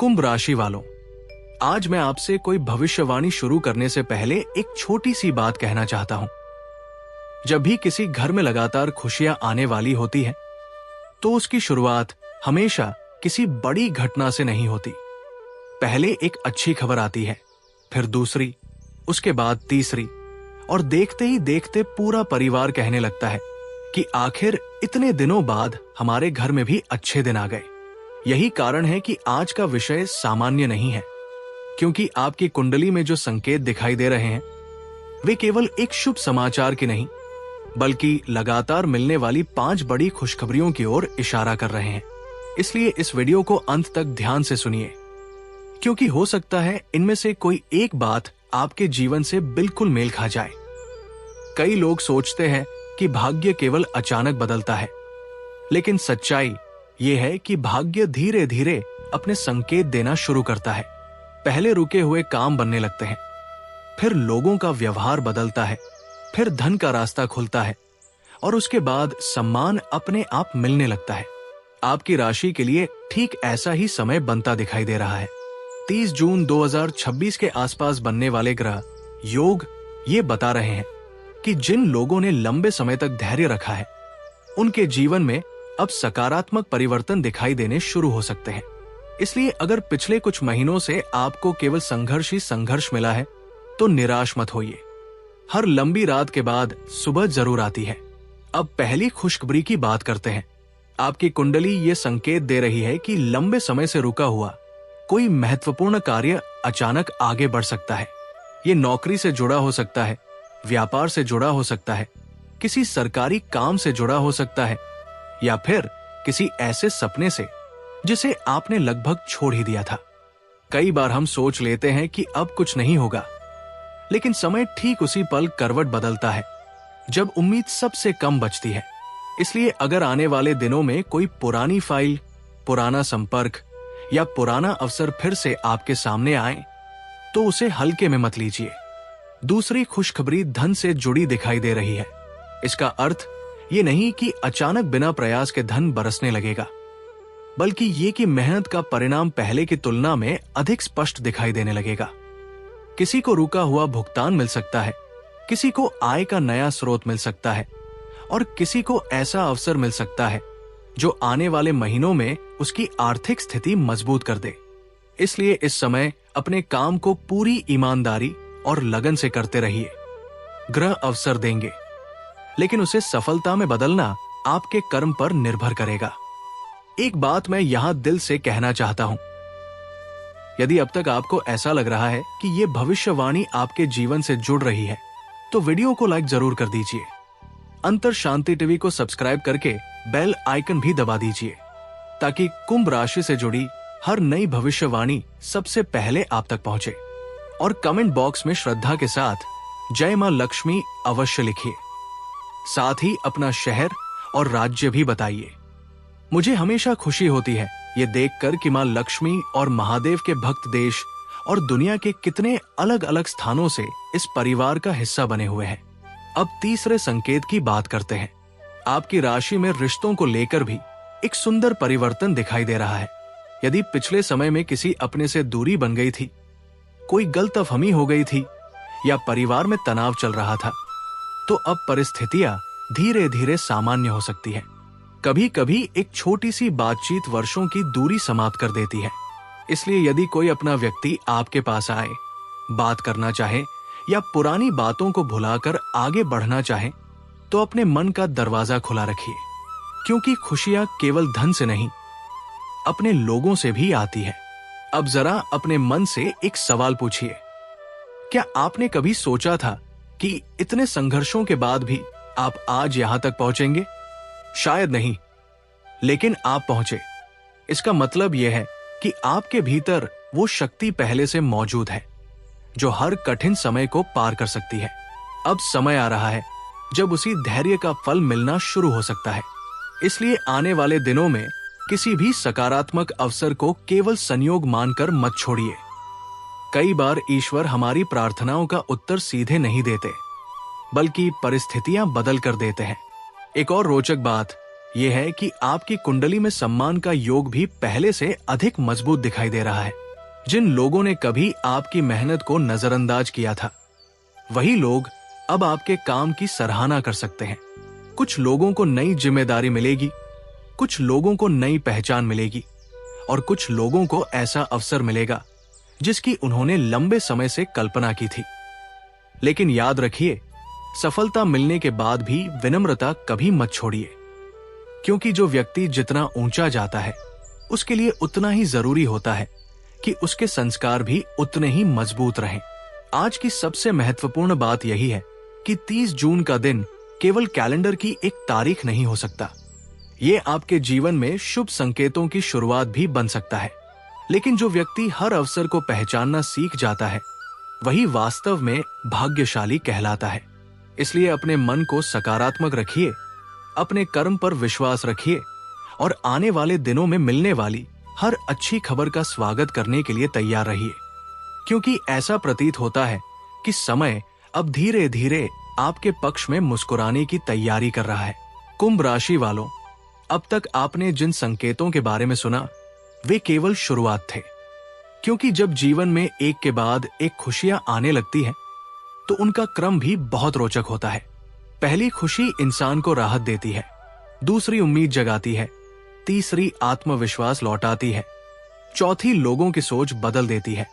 कुंभ राशि वालों, आज मैं आपसे कोई भविष्यवाणी शुरू करने से पहले एक छोटी सी बात कहना चाहता हूं। जब भी किसी घर में लगातार खुशियां आने वाली होती हैं, तो उसकी शुरुआत हमेशा किसी बड़ी घटना से नहीं होती। पहले एक अच्छी खबर आती है, फिर दूसरी, उसके बाद तीसरी, और देखते ही देखते पूरा परिवार कहने लगता है कि आखिर इतने दिनों बाद हमारे घर में भी अच्छे दिन आ गए। यही कारण है कि आज का विषय सामान्य नहीं है, क्योंकि आपकी कुंडली में जो संकेत दिखाई दे रहे हैं वे केवल एक शुभ समाचार की नहीं, बल्कि लगातार मिलने वाली 5 बड़ी खुशखबरियों की ओर इशारा कर रहे हैं। इसलिए इस वीडियो को अंत तक ध्यान से सुनिए, क्योंकि हो सकता है इनमें से कोई एक बात आपके जीवन से बिल्कुल मेल खा जाए। कई लोग सोचते हैं कि भाग्य केवल अचानक बदलता है, लेकिन सच्चाई यह है कि भाग्य धीरे धीरे अपने संकेत देना शुरू करता है। पहले रुके हुए काम बनने लगते हैं, फिर लोगों का व्यवहार बदलता है, फिर धन का रास्ता खुलता है, और उसके बाद सम्मान अपने आप मिलने लगता है। आपकी राशि के लिए ठीक ऐसा ही समय बनता दिखाई दे रहा है। 30 जून 2026 के आसपास बनने वाले ग्रह योग ये बता रहे हैं कि जिन लोगों ने लंबे समय तक धैर्य रखा है, उनके जीवन में अब सकारात्मक परिवर्तन दिखाई देने शुरू हो सकते हैं। इसलिए अगर पिछले कुछ महीनों से आपको केवल संघर्ष ही संघर्ष मिला है, तो निराश मत होइए। हर लंबी रात के बाद सुबह जरूर आती है। अब पहली खुशखबरी की बात करते हैं। आपकी कुंडली ये संकेत दे रही है कि लंबे समय से रुका हुआ कोई महत्वपूर्ण कार्य अचानक आगे बढ़ सकता है। ये नौकरी से जुड़ा हो सकता है, व्यापार से जुड़ा हो सकता है, किसी सरकारी काम से जुड़ा हो सकता है, या फिर किसी ऐसे सपने से जिसे आपने लगभग छोड़ ही दिया था। कई बार हम सोच लेते हैं कि अब कुछ नहीं होगा, लेकिन समय ठीक उसी पल करवट बदलता है जब उम्मीद सबसे कम बचती है। इसलिए अगर आने वाले दिनों में कोई पुरानी फाइल, पुराना संपर्क या पुराना अवसर फिर से आपके सामने आए, तो उसे हल्के में मत लीजिए। दूसरी खुशखबरी धन से जुड़ी दिखाई दे रही है। इसका अर्थ ये नहीं कि अचानक बिना प्रयास के धन बरसने लगेगा, बल्कि ये कि मेहनत का परिणाम पहले की तुलना में अधिक स्पष्ट दिखाई देने लगेगा। किसी को रुका हुआ भुगतान मिल सकता है, किसी को आय का नया स्रोत मिल सकता है, और किसी को ऐसा अवसर मिल सकता है जो आने वाले महीनों में उसकी आर्थिक स्थिति मजबूत कर दे। इसलिए इस समय अपने काम को पूरी ईमानदारी और लगन से करते रहिए। ग्रह अवसर देंगे, लेकिन उसे सफलता में बदलना आपके कर्म पर निर्भर करेगा। एक बात मैं यहां दिल से कहना चाहता हूं। यदि अब तक आपको ऐसा लग रहा है कि ये भविष्यवाणी आपके जीवन से जुड़ रही है, तो वीडियो को लाइक जरूर कर दीजिए। अंतर शांति टीवी को सब्सक्राइब करके बेल आइकन भी दबा दीजिए, ताकि कुंभ राशि से जुड़ी हर नई भविष्यवाणी सबसे पहले आप तक पहुंचे। और कमेंट बॉक्स में श्रद्धा के साथ जय मां लक्ष्मी अवश्य लिखिए। साथ ही अपना शहर और राज्य भी बताइए। मुझे हमेशा खुशी होती है ये देखकर कि मां लक्ष्मी और महादेव के भक्त देश और दुनिया के कितने अलग अलग स्थानों से इस परिवार का हिस्सा बने हुए हैं। अब तीसरे संकेत की बात करते हैं। आपकी राशि में रिश्तों को लेकर भी एक सुंदर परिवर्तन दिखाई दे रहा है। यदि पिछले समय में किसी अपने से दूरी बन गई थी, कोई गलतफहमी हो गई थी, या परिवार में तनाव चल रहा था, तो अब परिस्थितियां धीरे धीरे सामान्य हो सकती हैं। कभी कभी एक छोटी सी बातचीत वर्षों की दूरी समाप्त कर देती है। इसलिए यदि कोई अपना व्यक्ति आपके पास आए, बात करना चाहे या पुरानी बातों को भुलाकर आगे बढ़ना चाहे, तो अपने मन का दरवाजा खुला रखिए, क्योंकि खुशियां केवल धन से नहीं, अपने लोगों से भी आती है। अब जरा अपने मन से एक सवाल पूछिए। क्या आपने कभी सोचा था कि इतने संघर्षों के बाद भी आप आज यहां तक पहुंचेंगे? शायद नहीं, लेकिन आप पहुंचे। इसका मतलब यह है कि आपके भीतर वो शक्ति पहले से मौजूद है जो हर कठिन समय को पार कर सकती है। अब समय आ रहा है जब उसी धैर्य का फल मिलना शुरू हो सकता है। इसलिए आने वाले दिनों में किसी भी सकारात्मक अवसर को केवल संयोग मानकर मत छोड़िए। कई बार ईश्वर हमारी प्रार्थनाओं का उत्तर सीधे नहीं देते, बल्कि परिस्थितियां बदल कर देते हैं। एक और रोचक बात, यह है कि आपकी कुंडली में सम्मान का योग भी पहले से अधिक मजबूत दिखाई दे रहा है। जिन लोगों ने कभी आपकी मेहनत को नजरअंदाज किया था, वही लोग अब आपके काम की सराहना कर सकते हैं। कुछ लोगों को नई जिम्मेदारी मिलेगी, कुछ लोगों को नई पहचान मिलेगी और कुछ लोगों को ऐसा अवसर मिलेगा जिसकी उन्होंने लंबे समय से कल्पना की थी। लेकिन याद रखिए, सफलता मिलने के बाद भी विनम्रता कभी मत छोड़िए, क्योंकि जो व्यक्ति जितना ऊंचा जाता है उसके लिए उतना ही जरूरी होता है कि उसके संस्कार भी उतने ही मजबूत रहें। आज की सबसे महत्वपूर्ण बात यही है कि 30 जून का दिन केवल कैलेंडर की एक तारीख नहीं हो सकता। ये आपके जीवन में शुभ संकेतों की शुरुआत भी बन सकता है। लेकिन जो व्यक्ति हर अवसर को पहचानना सीख जाता है, वही वास्तव में भाग्यशाली कहलाता है। इसलिए अपने मन को सकारात्मक रखिए, अपने कर्म पर विश्वास रखिए और आने वाले दिनों में मिलने वाली हर अच्छी खबर का स्वागत करने के लिए तैयार रहिए, क्योंकि ऐसा प्रतीत होता है कि समय अब धीरे धीरे आपके पक्ष में मुस्कुराने की तैयारी कर रहा है। कुंभ राशि वालों, अब तक आपने जिन संकेतों के बारे में सुना, वे केवल शुरुआत थे, क्योंकि जब जीवन में एक के बाद एक खुशियां आने लगती हैं, तो उनका क्रम भी बहुत रोचक होता है। पहली खुशी इंसान को राहत देती है, दूसरी उम्मीद जगाती है, तीसरी आत्मविश्वास लौटाती है, चौथी लोगों की सोच बदल देती है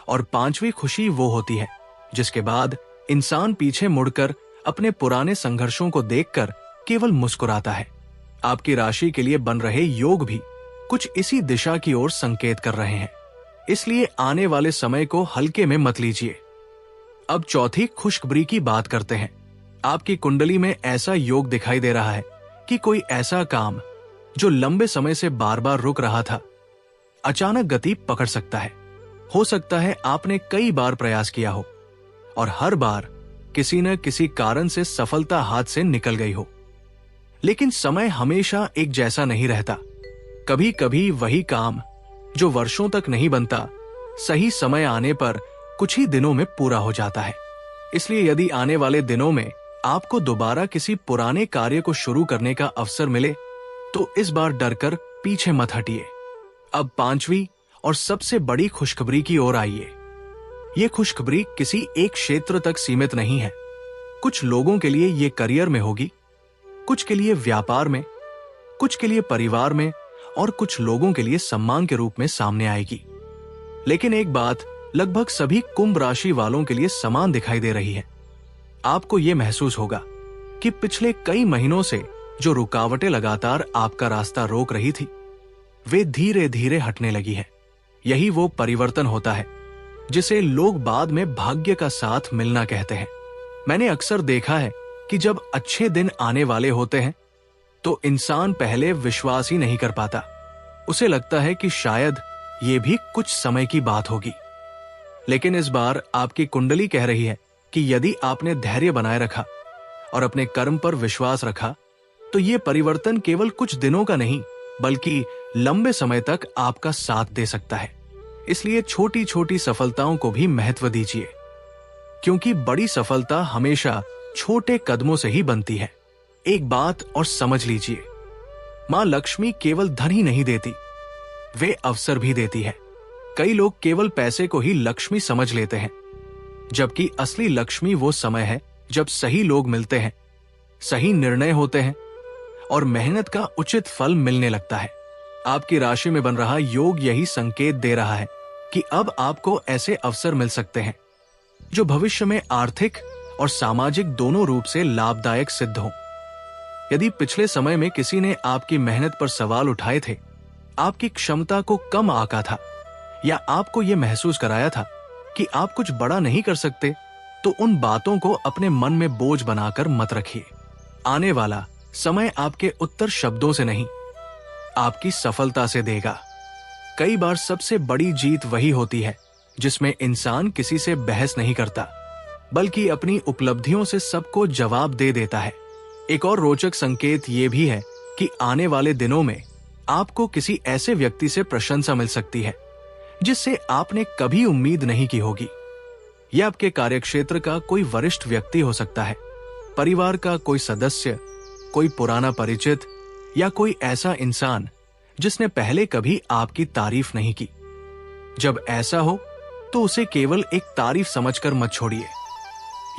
और पांचवी खुशी वो होती है जिसके बाद इंसान पीछे मुड़कर अपने पुराने संघर्षों को देखकर केवल मुस्कुराता है। आपकी राशि के लिए बन रहे योग भी कुछ इसी दिशा की ओर संकेत कर रहे हैं, इसलिए आने वाले समय को हल्के में मत लीजिए। अब चौथी खुशखबरी की बात करते हैं। आपकी कुंडली में ऐसा योग दिखाई दे रहा है कि कोई ऐसा काम जो लंबे समय से बार बार रुक रहा था, अचानक गति पकड़ सकता है। हो सकता है आपने कई बार प्रयास किया हो और हर बार किसी न किसी कारण से सफलता हाथ से निकल गई हो। लेकिन समय हमेशा एक जैसा नहीं रहता। कभी कभी वही काम जो वर्षों तक नहीं बनता, सही समय आने पर कुछ ही दिनों में पूरा हो जाता है। इसलिए यदि आने वाले दिनों में आपको दोबारा किसी पुराने कार्य को शुरू करने का अवसर मिले, तो इस बार डरकर पीछे मत हटिए। अब पांचवी और सबसे बड़ी खुशखबरी की ओर आइए। ये खुशखबरी किसी एक क्षेत्र तक सीमित नहीं है। कुछ लोगों के लिए ये करियर में होगी, कुछ के लिए व्यापार में, कुछ के लिए परिवार में और कुछ लोगों के लिए सम्मान के रूप में सामने आएगी। लेकिन एक बात लगभग सभी कुंभ राशि वालों के लिए समान दिखाई दे रही है। आपको ये महसूस होगा कि पिछले कई महीनों से जो रुकावटें लगातार आपका रास्ता रोक रही थी, वे धीरे धीरे हटने लगी है। यही वो परिवर्तन होता है जिसे लोग बाद में भाग्य का साथ मिलना कहते हैं। मैंने अक्सर देखा है कि जब अच्छे दिन आने वाले होते हैं, तो इंसान पहले विश्वास ही नहीं कर पाता। उसे लगता है कि शायद ये भी कुछ समय की बात होगी। लेकिन इस बार आपकी कुंडली कह रही है कि यदि आपने धैर्य बनाए रखा और अपने कर्म पर विश्वास रखा, तो ये परिवर्तन केवल कुछ दिनों का नहीं, बल्कि लंबे समय तक आपका साथ दे सकता है। इसलिए छोटी छोटी सफलताओं को भी महत्व दीजिए, क्योंकि बड़ी सफलता हमेशा छोटे कदमों से ही बनती है। एक बात और समझ लीजिए, मां लक्ष्मी केवल धन ही नहीं देती, वे अवसर भी देती है। कई लोग केवल पैसे को ही लक्ष्मी समझ लेते हैं, जबकि असली लक्ष्मी वो समय है जब सही लोग मिलते हैं, सही निर्णय होते हैं और मेहनत का उचित फल मिलने लगता है। आपकी राशि में बन रहा योग यही संकेत दे रहा है कि अब आपको ऐसे अवसर मिल सकते हैं जो भविष्य में आर्थिक और सामाजिक दोनों रूप से लाभदायक सिद्ध हों। यदि पिछले समय में किसी ने आपकी मेहनत पर सवाल उठाए थे, आपकी क्षमता को कम आंका था या आपको यह महसूस कराया था कि आप कुछ बड़ा नहीं कर सकते, तो उन बातों को अपने मन में बोझ बनाकर मत रखिए। आने वाला समय आपके उत्तर शब्दों से नहीं, आपकी सफलता से देगा। कई बार सबसे बड़ी जीत वही होती है जिसमें इंसान किसी से बहस नहीं करता, बल्कि अपनी उपलब्धियों से सबको जवाब दे देता है। एक और रोचक संकेत ये भी है कि आने वाले दिनों में आपको किसी ऐसे व्यक्ति से प्रशंसा मिल सकती है जिससे आपने कभी उम्मीद नहीं की होगी। यह आपके कार्यक्षेत्र का कोई वरिष्ठ व्यक्ति हो सकता है, परिवार का कोई सदस्य, कोई पुराना परिचित या कोई ऐसा इंसान जिसने पहले कभी आपकी तारीफ नहीं की। जब ऐसा हो तो उसे केवल एक तारीफ समझकर मत छोड़िए।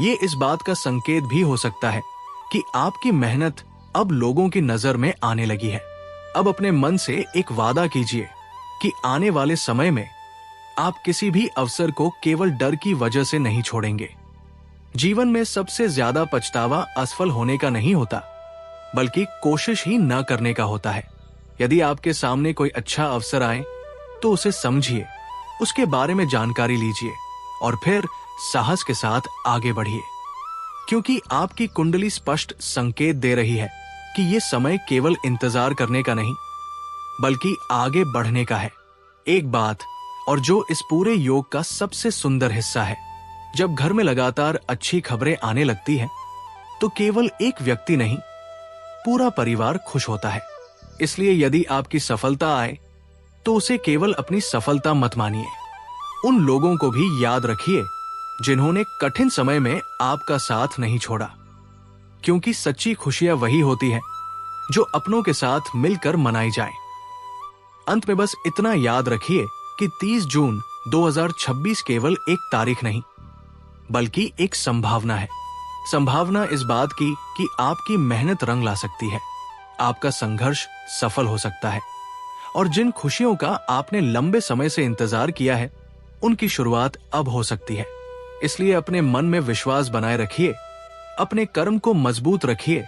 ये इस बात का संकेत भी हो सकता है कि आपकी मेहनत अब लोगों की नजर में आने लगी है। अब अपने मन से एक वादा कीजिए कि आने वाले समय में आप किसी भी अवसर को केवल डर की वजह से नहीं छोड़ेंगे। जीवन में सबसे ज्यादा पछतावा असफल होने का नहीं होता, बल्कि कोशिश ही न करने का होता है। यदि आपके सामने कोई अच्छा अवसर आए तो उसे समझिए, उसके बारे में जानकारी लीजिए और फिर साहस के साथ आगे बढ़िए, क्योंकि आपकी कुंडली स्पष्ट संकेत दे रही है कि यह समय केवल इंतजार करने का नहीं, बल्कि आगे बढ़ने का है। एक बात और जो इस पूरे योग का सबसे सुंदर हिस्सा है, जब घर में लगातार अच्छी खबरें आने लगती हैं, तो केवल एक व्यक्ति नहीं, पूरा परिवार खुश होता है। इसलिए यदि आपकी सफलता आए तो उसे केवल अपनी सफलता मत मानिए। उन लोगों को भी याद रखिए जिन्होंने कठिन समय में आपका साथ नहीं छोड़ा, क्योंकि सच्ची खुशियां वही होती हैं जो अपनों के साथ मिलकर मनाई जाए। अंत में बस इतना याद रखिए कि 30 जून 2026 केवल एक तारीख नहीं, बल्कि एक संभावना है। संभावना इस बात की कि आपकी मेहनत रंग ला सकती है, आपका संघर्ष सफल हो सकता है, और जिन खुशियों का आपने लंबे समय से इंतजार किया है, उनकी शुरुआत अब हो सकती है। इसलिए अपने मन में विश्वास बनाए रखिए, अपने कर्म को मजबूत रखिए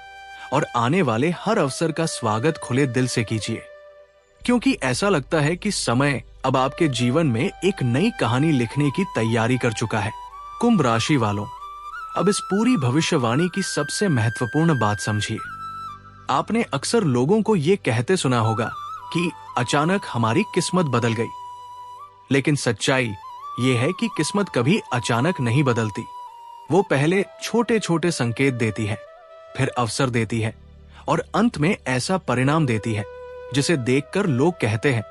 और आने वाले हर अवसर का स्वागत खुले दिल से कीजिए, क्योंकि ऐसा लगता है कि समय अब आपके जीवन में एक नई कहानी लिखने की तैयारी कर चुका है। कुंभ राशि वालों, अब इस पूरी भविष्यवाणी की सबसे महत्वपूर्ण बात समझिए। आपने अक्सर लोगों को ये कहते सुना होगा कि अचानक हमारी किस्मत बदल गई, लेकिन सच्चाई ये है कि किस्मत कभी अचानक नहीं बदलती। वो पहले छोटे छोटे संकेत देती है, फिर अवसर देती है और अंत में ऐसा परिणाम देती है जिसे देखकर लोग कहते हैं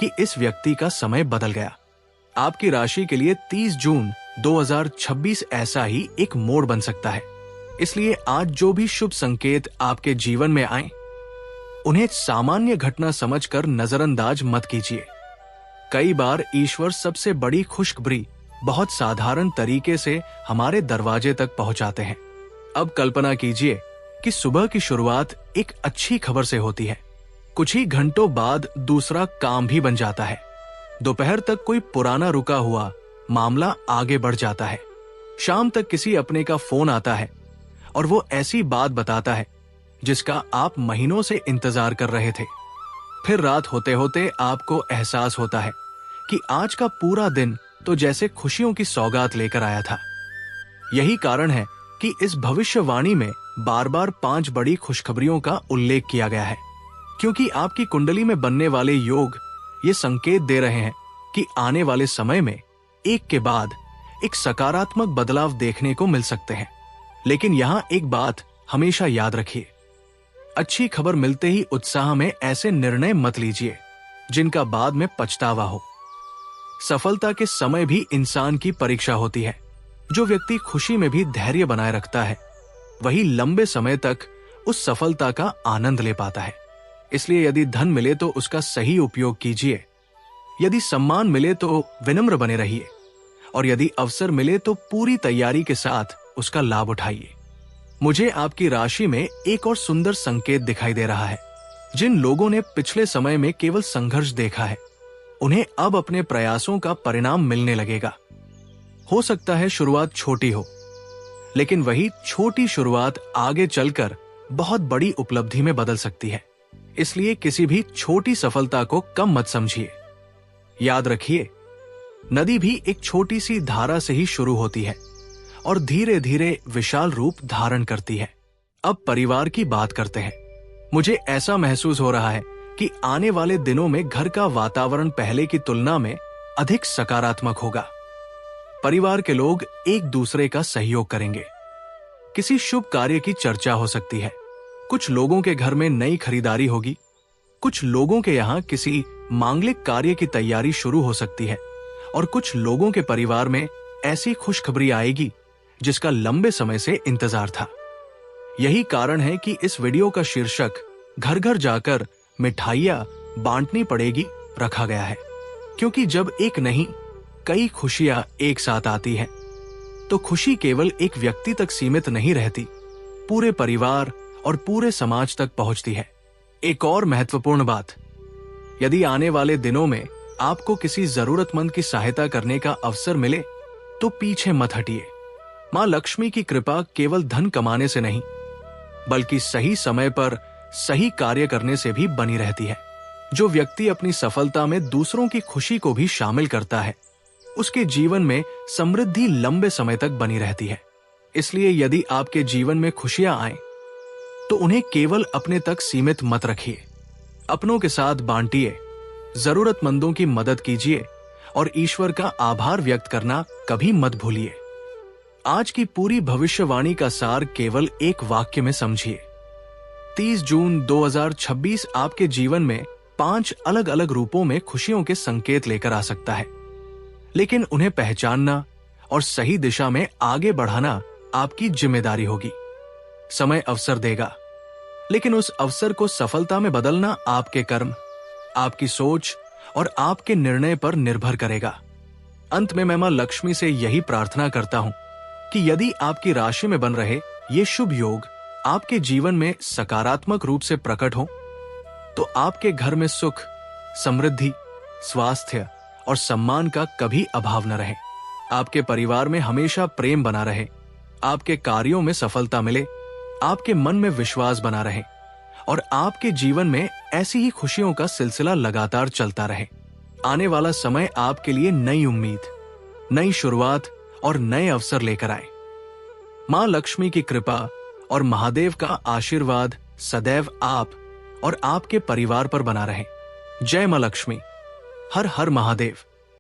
कि इस व्यक्ति का समय बदल गया। आपकी राशि के लिए 30 जून 2026 ऐसा ही एक मोड़ बन सकता है। इसलिए आज जो भी शुभ संकेत आपके जीवन में आए, उन्हें सामान्य घटना समझकर नजरअंदाज मत कीजिए। कई बार ईश्वर सबसे बड़ी खुशखबरी बहुत साधारण तरीके से हमारे दरवाजे तक पहुंचाते हैं। अब कल्पना कीजिए कि सुबह की शुरुआत एक अच्छी खबर से होती है, कुछ ही घंटों बाद दूसरा काम भी बन जाता है, दोपहर तक कोई पुराना रुका हुआ मामला आगे बढ़ जाता है, शाम तक किसी अपने का फोन आता है और वो ऐसी बात बताता है जिसका आप महीनों से इंतजार कर रहे थे। फिर रात होते होते आपको एहसास होता है कि आज का पूरा दिन तो जैसे खुशियों की सौगात लेकर आया था। यही कारण है कि इस भविष्यवाणी में बार बार 5 बड़ी खुशखबरियों का उल्लेख किया गया है, क्योंकि आपकी कुंडली में बनने वाले योग ये संकेत दे रहे हैं कि आने वाले समय में एक के बाद एक सकारात्मक बदलाव देखने को मिल सकते हैं। लेकिन यहाँ एक बात हमेशा याद रखिए, अच्छी खबर मिलते ही उत्साह में ऐसे निर्णय मत लीजिए जिनका बाद में पछतावा हो। सफलता के समय भी इंसान की परीक्षा होती है। जो व्यक्ति खुशी में भी धैर्य बनाए रखता है, वही लंबे समय तक उस सफलता का आनंद ले पाता है। इसलिए यदि धन मिले तो उसका सही उपयोग कीजिए, यदि सम्मान मिले तो विनम्र बने रहिए, और यदि अवसर मिले तो पूरी तैयारी के साथ उसका लाभ उठाइए। मुझे आपकी राशि में एक और सुंदर संकेत दिखाई दे रहा है। जिन लोगों ने पिछले समय में केवल संघर्ष देखा है, उन्हें अब अपने प्रयासों का परिणाम मिलने लगेगा। हो सकता है शुरुआत छोटी हो, लेकिन वही छोटी शुरुआत आगे चलकर बहुत बड़ी उपलब्धि में बदल सकती है। इसलिए किसी भी छोटी सफलता को कम मत समझिए। याद रखिए, नदी भी एक छोटी सी धारा से ही शुरू होती है और धीरे धीरे विशाल रूप धारण करती है। अब परिवार की बात करते हैं। मुझे ऐसा महसूस हो रहा है कि आने वाले दिनों में घर का वातावरण पहले की तुलना में अधिक सकारात्मक होगा। परिवार के लोग एक दूसरे का सहयोग करेंगे। किसी शुभ कार्य की चर्चा हो सकती है। कुछ लोगों के घर में नई खरीदारी होगी। कुछ लोगों के यहाँ किसी मांगलिक कार्य की तैयारी शुरू हो सकती है और कुछ लोगों के परिवार में ऐसी खुशखबरी आएगी जिसका लंबे समय से इंतजार था। यही कारण है कि इस वीडियो का शीर्षक घर घर जाकर मिठाइयाँ बांटनी पड़ेगी रखा गया है, क्योंकि जब एक नहीं कई खुशियां एक साथ आती हैं, तो खुशी केवल एक व्यक्ति तक सीमित नहीं रहती, पूरे परिवार और पूरे समाज तक पहुंचती है। एक और महत्वपूर्ण बात, यदि आने वाले दिनों में आपको किसी जरूरतमंद की सहायता करने का अवसर मिले तो पीछे मत हटिए। मां लक्ष्मी की कृपा केवल धन कमाने से नहीं, बल्कि सही समय पर सही कार्य करने से भी बनी रहती है। जो व्यक्ति अपनी सफलता में दूसरों की खुशी को भी शामिल करता है, उसके जीवन में समृद्धि लंबे समय तक बनी रहती है। इसलिए यदि आपके जीवन में खुशियां आए तो उन्हें केवल अपने तक सीमित मत रखिए, अपनों के साथ बांटिए, जरूरतमंदों की मदद कीजिए और ईश्वर का आभार व्यक्त करना कभी मत भूलिए। आज की पूरी भविष्यवाणी का सार केवल एक वाक्य में समझिए। 30 जून 2026 आपके जीवन में 5 अलग अलग रूपों में खुशियों के संकेत लेकर आ सकता है, लेकिन उन्हें पहचानना और सही दिशा में आगे बढ़ाना आपकी जिम्मेदारी होगी। समय अवसर देगा, लेकिन उस अवसर को सफलता में बदलना आपके कर्म, आपकी सोच और आपके निर्णय पर निर्भर करेगा। अंत में मैं मां लक्ष्मी से यही प्रार्थना करता हूं कि यदि आपकी राशि में बन रहे ये शुभ योग आपके जीवन में सकारात्मक रूप से प्रकट हो, तो आपके घर में सुख, समृद्धि, स्वास्थ्य और सम्मान का कभी अभाव न रहे। आपके परिवार में हमेशा प्रेम बना रहे, आपके कार्यों में सफलता मिले, आपके मन में विश्वास बना रहे और आपके जीवन में ऐसी ही खुशियों का सिलसिला लगातार चलता रहे। आने वाला समय आपके लिए नई उम्मीद, नई शुरुआत और नए अवसर लेकर आए। मां लक्ष्मी की कृपा और महादेव का आशीर्वाद सदैव आप और आपके परिवार पर बना रहे। जय मां लक्ष्मी। हर हर महादेव।